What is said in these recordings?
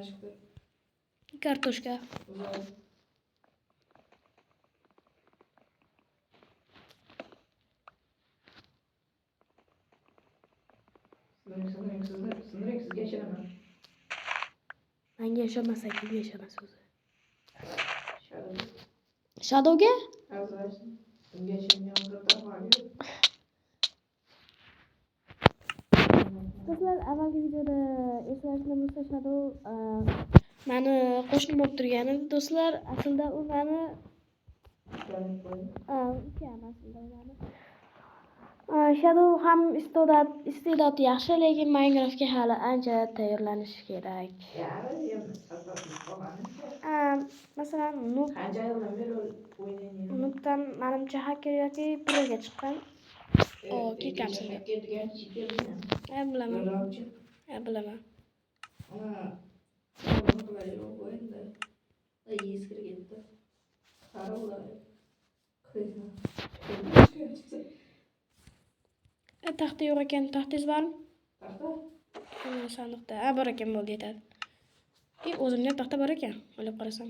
çıktı. Kartoshka. Güzel. Sınırıksız geçinemem. Ben yaşamasak gibi yaşamaz o'zi. Shadow. Shadowga? Azrarsın. Geçinmeyen kadar var ya. Do'stlar, avvalgi videoda eslaringizda bo'lsa Shadow meni qo'shnim bo'lib turgan edi do'stlar. Aslida u meni ukam aslida u meni. Shadow ham iste'dodi yaxshi, lekin Minecraftga hali ancha tayyorlanish kerak. Masalan, Qancha yildan beri o'ynayapman. Noob'dan menimcha hacker yoki proga chiqqan. Kelkamsan deb. Bilaman. Bilaman. Taxta yo'q ekan, taxtangiz bormi? Taxta? Sandiqda. Bor ekan, bo'ldi, yetadi. O'zimda taxta bor ekan, o'ylab qarasam.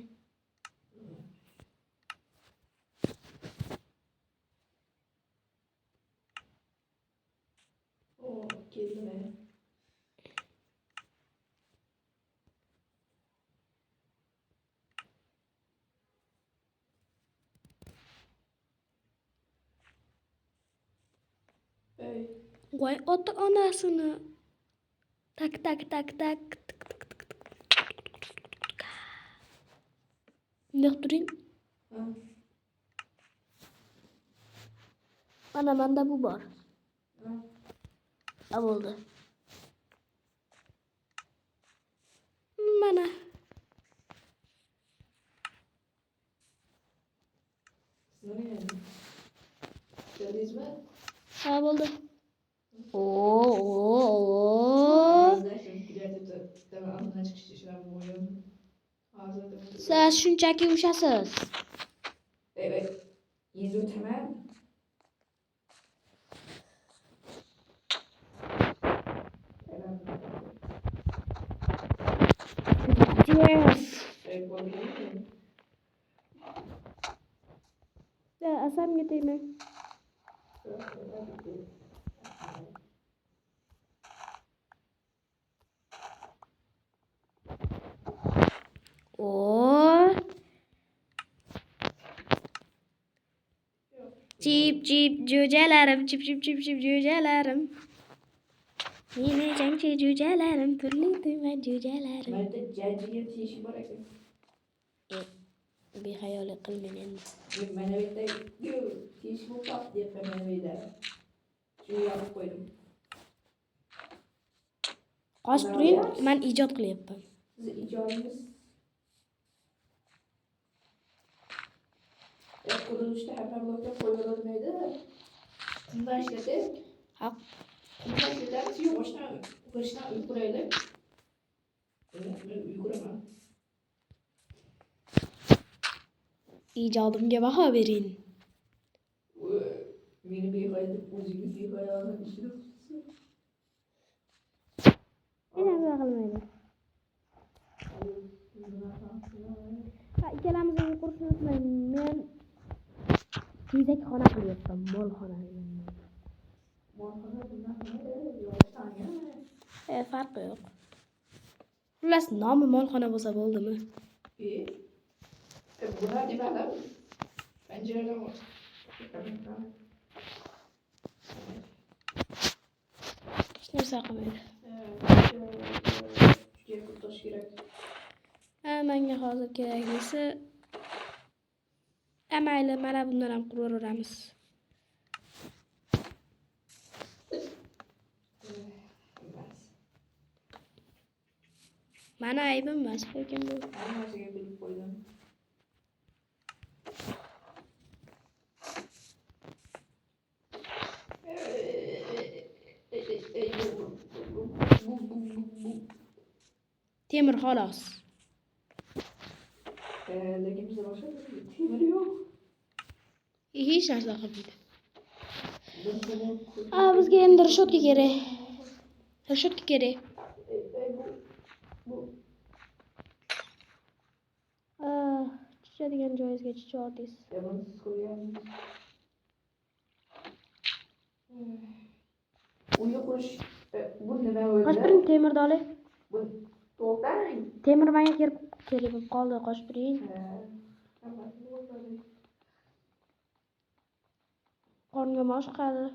Keldimi? Voy ota onasini. Tak. Naq turing. Mana menda bu bor. Bo'ldi. Mana. Keldingizmi? Bo'ldi. Siz shunchaki ushasiz. Evet. Yüzü temel. Yes. Asam getirme. Cip cücelerim, cip cücelerim. Yine cancı cücelerim, türlü tümen cücelerim. Ben de cancıya tişi bırakayım. Bir hayal kılmayın endi. Ben evde tişi bu pat diye ben evde. Şunu yapıp koydum. Qosh turing, men ijod qilyapman. Siz ijodingiz kuruluşta hemen blokta koyulmaydı. Bundan işledik. Haq. Bundan işledik. Yok başına uyguraydı. Uygurama. İjodimga baho bering. Meni behaydib o'zingiz behayoga ishni Nima qilmaydi? Ikkalamizning qurishni unutmang. Men tezakxona qilyapman, molxona. Molxona bundan yo'q. Farqi yo'q. Xullas, nomi molxona bo'lsa bo'ldimi? Bular nimalar? Panjaralar bor. Hech narsa qilmaydi. Juda kurtash kerak. Menga hozir keraklisi mayli, mana bundan ham quraveramiz. Mana aybim emas, lekin bu Hammasiga bilib qo'ydim. temir xolos. Lekin bizda boshqa temir yo'q. Hech narsa qilmaydi. Bizga endi rishotka kerak. Rishotka kerak. ko'rmaydigan joyingizga chiqyapsiz. Ya bunu siz ko'ryapsiz. Uyga qurish bu nima Qoch o'zi? turing, temirni oling. Bu to'xtang. Temir menga kerak bo'lib qoldi, qoch turing. Qornga mosh chiqadi.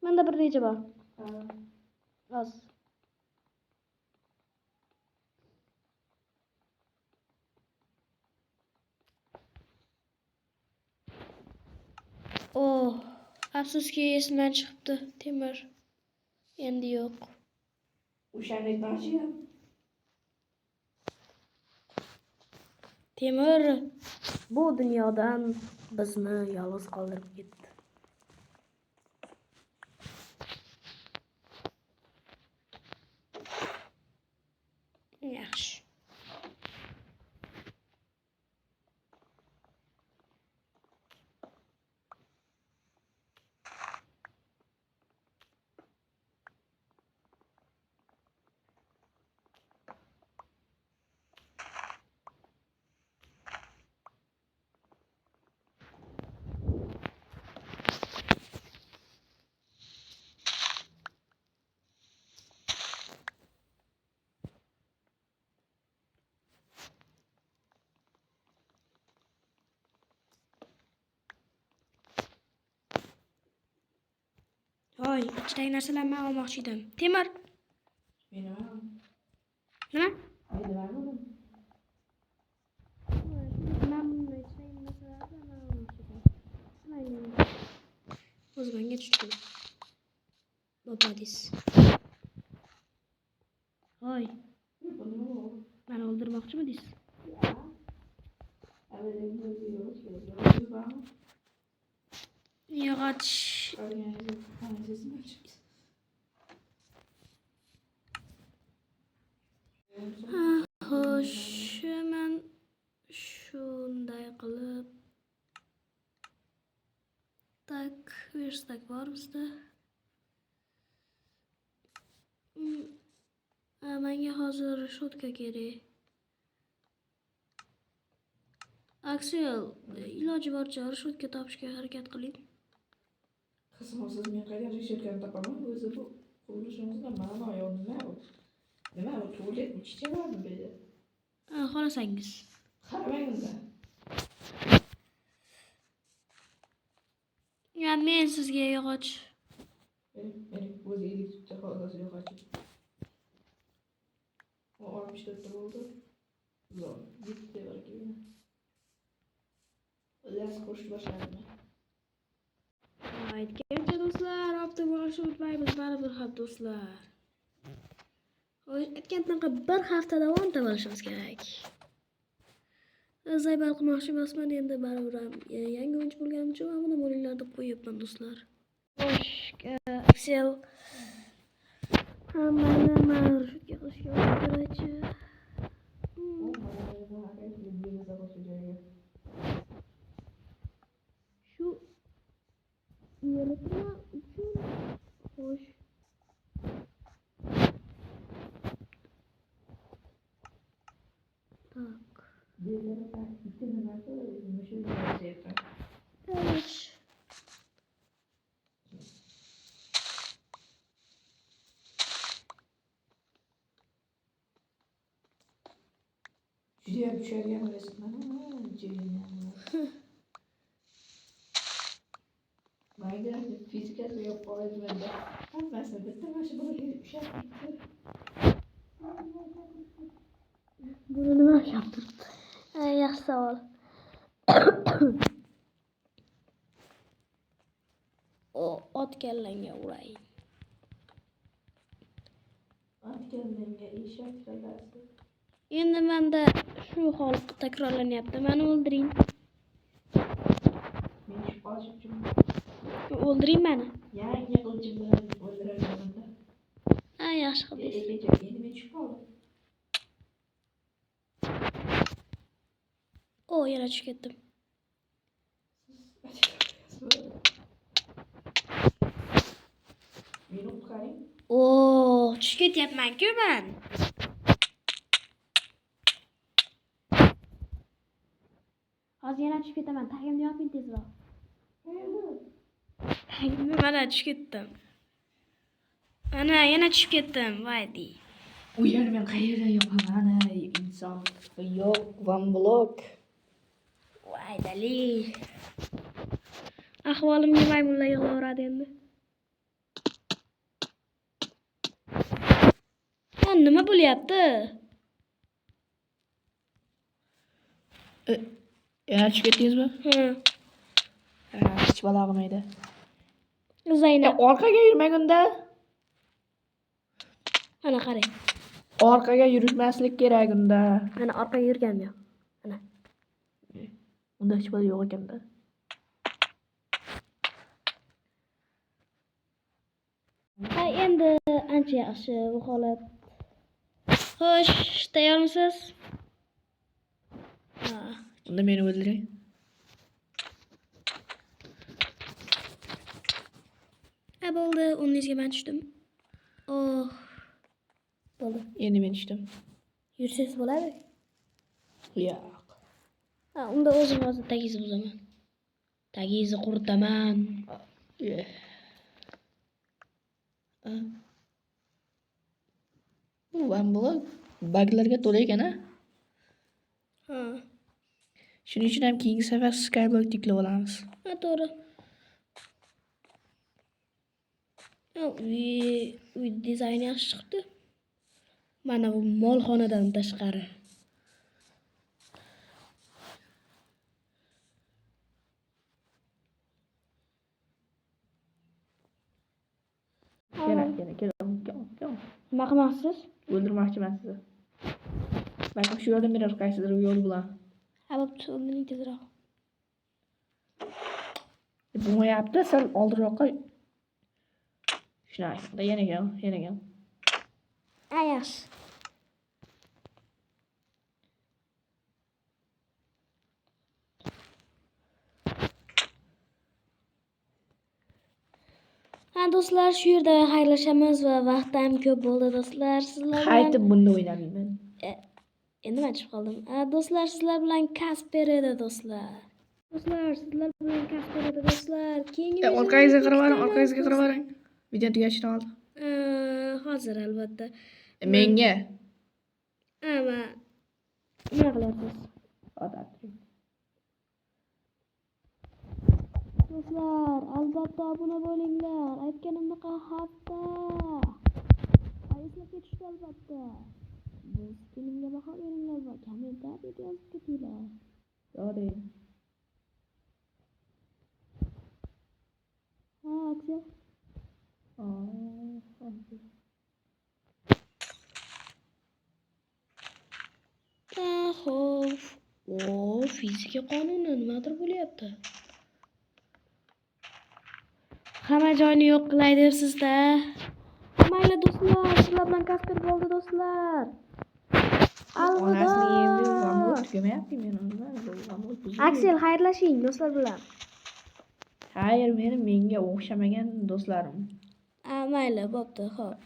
Menda bir reja bor. Az. Oh, afsuski esimdan chiqibdi. Temir endi yo'q. O'shani aytmoqchi. Temir bu dunyodan bizni yolg'iz qoldirib ketdi. Yaxshi. Voy, ichidagi narsalarni men olmoqchi edim. Temir, Meni ham. nima? Meni ham. O'zi menga tushdi. Bobadis. Voy, meni o'ldirmoqchimidingiz? Yog'och. Xo'sh, men shunday qilib tak, verstak bor bizda. Menga hozir shotka kerak. Aksel, iloji boricha shotka topishga harakat qiling. Qizim, siz men qayerdan ishlatgan topaman? O'zi bu qurilishimizda ma'no yo'q, nima bu? Nima bu? Tualet mi? Chichalarmi bu yerda? Xohlasangiz. Qaramang unda. Ya men sizga yog'och. Benim o'zi elektr hozir yog'och. O 64 bo'ldi. Zo'r. Bitta baraka. Las qo'shib boshladim. Aytgancha do'stlar, hafta bo'lishni unutmaymiz, baribir ham do'stlar. Aytgandaqa bir hafta davomida bo'lishimiz kerak. Zaybal qilmoqchi emasman, endi baribir ham yangi o'yinchi bo'lganim uchun buni bo'linglar deb qo'yibman do'stlar. Xo'sh, Aksel hammani marshutga qilishga o'rgatchi. Shu yeritma uchun xo'sh. Tak. Evet. Judayam tushadigan resmen. Mayda fizikasi yo'q qoladi. Hammasini bitta mashina bilan ushlab ketdi. Buni nima yaptım? Yaxshi savol. O ot kallangga uray. Ot kallangga eshak kallasi. Endi menda shu hol takrorlanyapti. Meni o'ldiring. Men shubhachim. O'ldiring meni. Yangi qilchim bilan o'ldiraman. Yaxshi qildingiz. Endi men shubhadim. O, yana tushib ketdim. Meni o'qiting. O, tushib ketyapman-ku men. Hozir yana tushib ketaman. Tagimni yoping tezroq. Tagimni mana tushib ketdim. Ana yana tushib ketdim. Voy di. U yerni men qayerdan yopaman ey inson? Yo'q, one block. Voy dali. Ahvolimga maymunlar yig'laveradi endi. Nima bo'lyapti? Yana tushib ketdingizmi? Hech balo qilmaydi. Zaynab. Orqaga yurmaganda. Ana qarang. Orqaga yurishmaslik kerak unda. Mana orqaga yurganman yo'q. Ana. Unda hech balo yo'q ekanda. Ha, endi ancha yaxshi bu holat. Xo'sh, tayyormisiz? Ha. Unda meni o'ldiring. Ha, bo'ldi. O'rningizga men tushdim. Oh. Bo'ldi. Endi men tushdim. Yursangiz bo'ladi? Yo'q. Ha, unda o'zim hozir tagingizni buzaman. Tagingizni quritaman. Bu one block buglarga to'la ekan-a? Ha. Shuning uchun ham keyingi safar skyblock tiklab olamiz. Ha, to'g'ri. Uy dizayni yaxshi chiqdi. Mana bu molxonadan tashqari. Kel. Nima qilmoqchisiz? O'ldirmoqchiman sizni. Balkim shu yerdan birar qaysidir yo'l bilan. Ha, bo'pti, o'rnining tezroq. Bo'lmayapti, sal oldinroqqa. Shunday, yana kel. Ha, yaxshi. Ha, do'stlar, shu yerda xayrlashamiz va vaqt ham ko'p bo'ldi, do'stlar. Sizlar bilan Qaytib bunda o'ynamayman. endi men tushib qoldim. Do'stlar, sizlar bilan Kasper edi, do'stlar. Do'stlar, sizlar bilan Kasper edi, do'stlar. Keyingi Orqangizga qarab oling. Video tugashini oldi. Hozir albatta. Menga. Nima qilyapsiz? Odat. Do'stlar, albatta obuna bo'linglar. Aytganimdek hafta. Eslatga tushdi albatta. Bu filmga baho beringlar va kommentariyada yozib ketinglar. Yo'q. Ha, Aksel. Xo'p. Fizika qonuni nimadir bo'lyapti. Hamma joyni yo'q qilay dersizda. Mayli do'stlar, sizlar bilan Kasper bo'ldi do'stlar. Onasini endi vamot tugamayapti men undan. Aksel, xayrlashing do'stlar bilan. Xayr, menga o'xshamagan do'stlarim. Mayli, bo'pti, xo'p.